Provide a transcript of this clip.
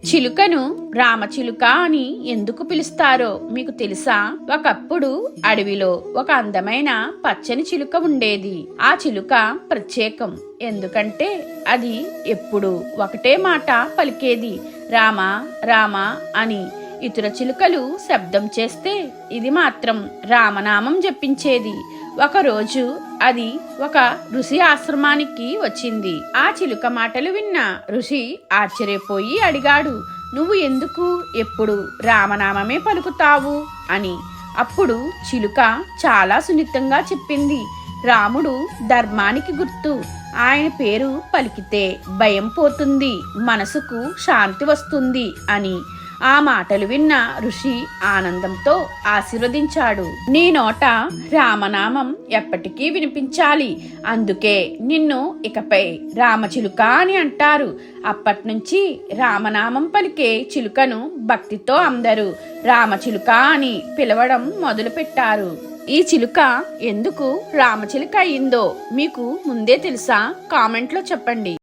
చిలుకను రామచిలుక అని ఎందుకు పిలుస్తారో మీకు తెలుసా? ఒకప్పుడు అడవిలో ఒక అందమైన పచ్చని చిలుక ఉండేది. ఆ చిలుక ప్రత్యేకం. ఎందుకంటే అది ఎప్పుడు ఒకటే మాట పలికేది, రామా రామా అని. ఇతర చిలుకలు శబ్దం చేస్తే ఇది మాత్రం రామనామం జపించేది. ఒకరోజు అది ఒక ఋషి ఆశ్రమానికి వచ్చింది. ఆ చిలుక మాటలు విన్న ఋషి ఆశ్చర్యపోయి అడిగాడు, నువ్వు ఎందుకు ఎప్పుడు రామనామమే పలుకుతావు అని. అప్పుడు చిలుక చాలా సున్నితంగా చెప్పింది, రాముడు ధర్మానికి గుర్తు. ఆయన పేరు పలికితే భయం పోతుంది, మనసుకు శాంతి వస్తుంది అని. ఆ మాటలు విన్న ఋషి ఆనందంతో ఆశీర్వదించాడు. నీ నోట రామనామం ఎప్పటికీ వినిపించాలి, అందుకే నిన్ను ఇకపై రామచిలుక అని అంటారు. అప్పట్నుంచి రామనామం పలికే చిలుకను భక్తితో అందరూ రామచిలుక అని పిలవడం మొదలుపెట్టారు. ఈ చిలుక ఎందుకు రామచిలుక అయిందో మీకు ముందే తెలుసా? కామెంట్లో చెప్పండి.